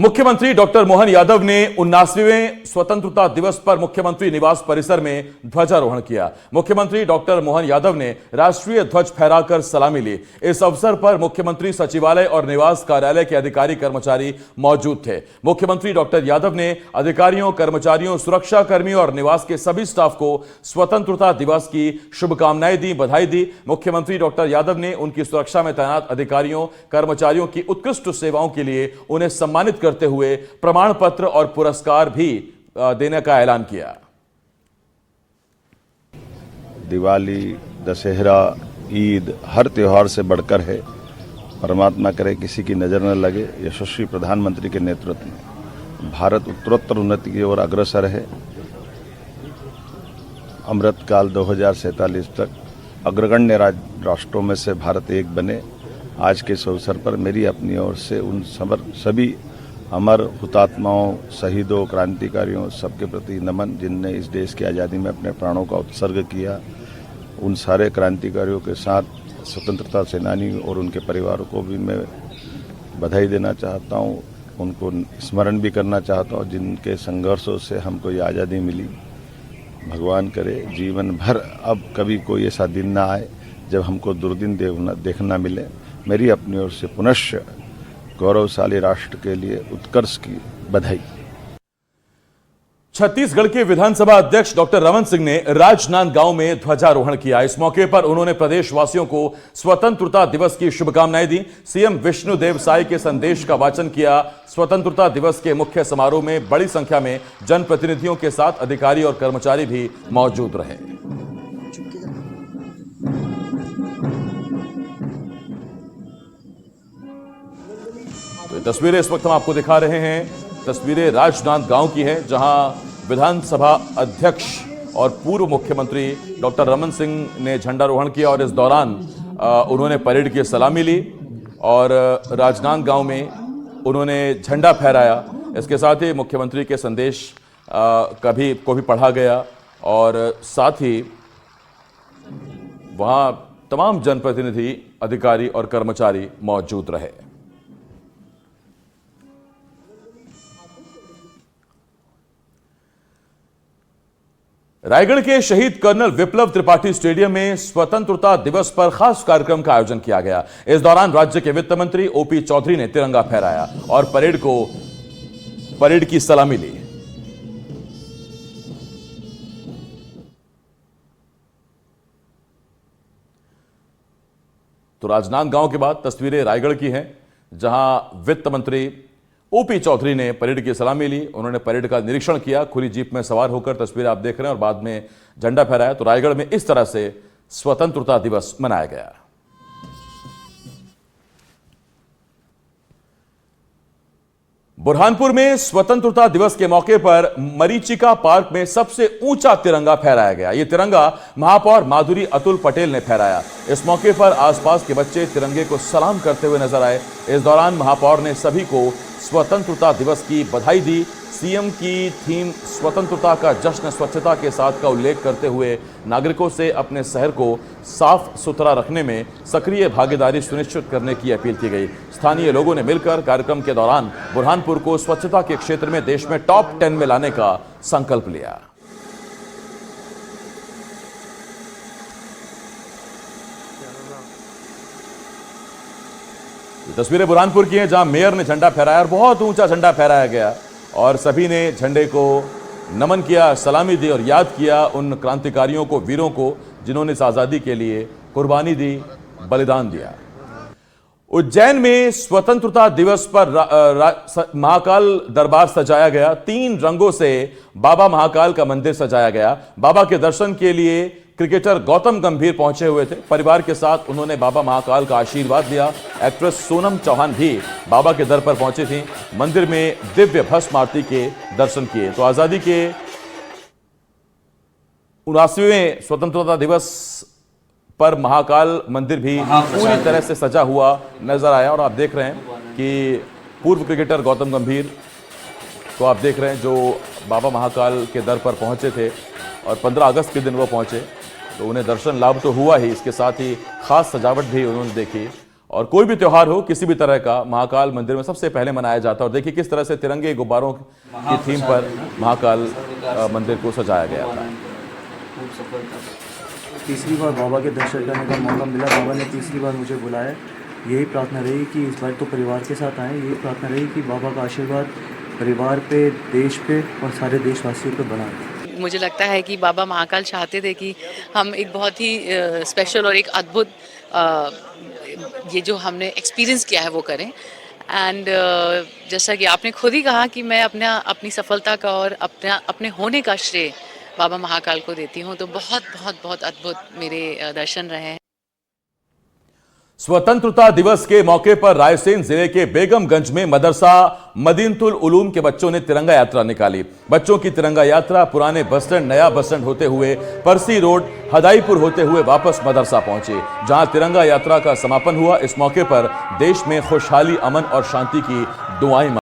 मुख्यमंत्री डॉक्टर मोहन यादव ने 79वें स्वतंत्रता दिवस पर मुख्यमंत्री निवास परिसर में ध्वजारोहण किया। मुख्यमंत्री डॉक्टर मोहन यादव ने राष्ट्रीय ध्वज फहराकर सलामी ली। इस अवसर पर मुख्यमंत्री सचिवालय और निवास कार्यालय के अधिकारी कर्मचारी मौजूद थे। मुख्यमंत्री डॉक्टर यादव ने अधिकारियों, कर्मचारियों, सुरक्षा कर्मियों और निवास के सभी स्टाफ को स्वतंत्रता दिवस की शुभकामनाएं दी, बधाई दी। मुख्यमंत्री डॉक्टर यादव ने उनकी सुरक्षा में तैनात अधिकारियों, कर्मचारियों की उत्कृष्ट सेवाओं के लिए उन्हें सम्मानित करते हुए प्रमाण पत्र और पुरस्कार भी देने का ऐलान किया। दिवाली, दशहरा, ईद हर त्योहार से बढ़कर है। परमात्मा करे किसी की नजर न लगे। यशस्वी प्रधानमंत्री के नेतृत्व में भारत उत्तरोत्तर उन्नति की ओर अग्रसर है। अमृतकाल 2047 तक अग्रगण्य राष्ट्रों में से भारत एक बने। आज के इस अवसर पर मेरी अपनी ओर से उन सभी अमर हुतात्माओं, शहीदों, क्रांतिकारियों सबके प्रति नमन, जिनने इस देश की आज़ादी में अपने प्राणों का उत्सर्ग किया। उन सारे क्रांतिकारियों के साथ स्वतंत्रता सेनानी और उनके परिवारों को भी मैं बधाई देना चाहता हूँ। उनको स्मरण भी करना चाहता हूँ जिनके संघर्षों से हमको ये आज़ादी मिली। भगवान करे जीवन भर अब कभी कोई ऐसा दिन ना आए जब हमको दुर्दिन देखना मिले। मेरी अपनी ओर से पुनश्च गौरवशाली राष्ट्र के लिए उत्कर्ष की बधाई। छत्तीसगढ़ के विधानसभा अध्यक्ष डॉक्टर रमन सिंह ने राजनांदगांव में ध्वजारोहण किया। इस मौके पर उन्होंने प्रदेशवासियों को स्वतंत्रता दिवस की शुभकामनाएं दी। सीएम विष्णुदेव साय के संदेश का वाचन किया। स्वतंत्रता दिवस के मुख्य समारोह में बड़ी संख्या में जनप्रतिनिधियों के साथ अधिकारी और कर्मचारी भी मौजूद रहे। तो ये तस्वीरें इस वक्त हम आपको दिखा रहे हैं। तस्वीरें राजनांदगांव की हैं, जहां विधानसभा अध्यक्ष और पूर्व मुख्यमंत्री डॉक्टर रमन सिंह ने झंडारोहण किया और इस दौरान उन्होंने परेड की सलामी ली और राजनांदगांव में उन्होंने झंडा फहराया। इसके साथ ही मुख्यमंत्री के संदेश को भी पढ़ा गया और साथ ही वहां तमाम जनप्रतिनिधि, अधिकारी और कर्मचारी मौजूद रहे। रायगढ़ के शहीद कर्नल विप्लव त्रिपाठी स्टेडियम में स्वतंत्रता दिवस पर खास कार्यक्रम का आयोजन किया गया। इस दौरान राज्य के वित्त मंत्री ओपी चौधरी ने तिरंगा फहराया और परेड की सलामी ली। तो राजनांदगांव के बाद तस्वीरें रायगढ़ की हैं, जहां वित्त मंत्री ओपी चौधरी ने परेड की सलामी ली। उन्होंने परेड का निरीक्षण किया, खुली जीप में सवार होकर, तस्वीरें आप देख रहे हैं, और बाद में झंडा फहराया। तो रायगढ़ में इस तरह से स्वतंत्रता दिवस मनाया गया। बुरहानपुर में स्वतंत्रता दिवस के मौके पर मरीचिका पार्क में सबसे ऊंचा तिरंगा फहराया गया। यह तिरंगा महापौर माधुरी अतुल पटेल ने फहराया। इस मौके पर आसपास के बच्चे तिरंगे को सलाम करते हुए नजर आए। इस दौरान महापौर ने सभी को स्वतंत्रता दिवस की बधाई दी। सीएम की थीम स्वतंत्रता का जश्न स्वच्छता के साथ का उल्लेख करते हुए नागरिकों से अपने शहर को साफ सुथरा रखने में सक्रिय भागीदारी सुनिश्चित करने की अपील की गई। स्थानीय लोगों ने मिलकर कार्यक्रम के दौरान बुरहानपुर को स्वच्छता के क्षेत्र में देश में टॉप 10 में लाने का संकल्प लिया। तस्वीरें बुरहानपुर की हैं, जहां मेयर ने झंडा फहराया और बहुत ऊंचा झंडा फहराया गया और सभी ने झंडे को नमन किया, सलामी दी और याद किया उन क्रांतिकारियों को, वीरों को, जिन्होंने इस आजादी के लिए कुर्बानी दी, बलिदान दिया। उज्जैन में स्वतंत्रता दिवस पर महाकाल दरबार सजाया गया। 3 रंगों से बाबा महाकाल का मंदिर सजाया गया। बाबा के दर्शन के लिए क्रिकेटर गौतम गंभीर पहुंचे हुए थे। परिवार के साथ उन्होंने बाबा महाकाल का आशीर्वाद लिया। एक्ट्रेस सोनम चौहान भी बाबा के दर पर पहुंची थी। मंदिर में दिव्य भस्म आरती के दर्शन किए। तो आजादी के 79वें स्वतंत्रता दिवस पर महाकाल मंदिर भी पूरी तरह से सजा हुआ नजर आया और आप देख रहे हैं कि पूर्व क्रिकेटर गौतम गंभीर को आप देख रहे हैं, जो बाबा महाकाल के दर पर पहुंचे थे और 15 अगस्त के दिन वो पहुंचे, तो उन्हें दर्शन लाभ तो हुआ ही, इसके साथ ही खास सजावट भी उन्होंने देखी और कोई भी त्यौहार हो किसी भी तरह का, महाकाल मंदिर में सबसे पहले मनाया जाता है। और देखिए किस तरह से तिरंगे गुब्बारों की थीम पर महाकाल मंदिर को सजाया गया था। तीसरी बार बाबा के दर्शन करने का मौका मिला। बाबा ने तीसरी बार मुझे बुलाया। यही प्रार्थना रही कि इस बार तो परिवार के साथ आए। यही प्रार्थना रही कि बाबा का आशीर्वाद परिवार पे, देश पे और सारे देशवासियों पे बना रहे। मुझे लगता है कि बाबा महाकाल चाहते थे कि हम एक बहुत ही स्पेशल और एक अद्भुत ये जो हमने एक्सपीरियंस किया है वो करें। एंड जैसा कि आपने खुद ही कहा कि मैं अपनी सफलता का और अपने होने का श्रेय बाबा महाकाल को देती हूँ। तो बहुत बहुत बहुत अद्भुत मेरे दर्शन रहे हैं। स्वतंत्रता दिवस के मौके पर रायसेन जिले के बेगमगंज में मदरसा मदीनतुल उलूम के बच्चों ने तिरंगा यात्रा निकाली। बच्चों की तिरंगा यात्रा पुराने बस स्टैंड, नया बस स्टैंड होते हुए परसी रोड, हदाईपुर होते हुए वापस मदरसा पहुंचे, जहां तिरंगा यात्रा का समापन हुआ। इस मौके पर देश में खुशहाली, अमन और शांति की दुआएं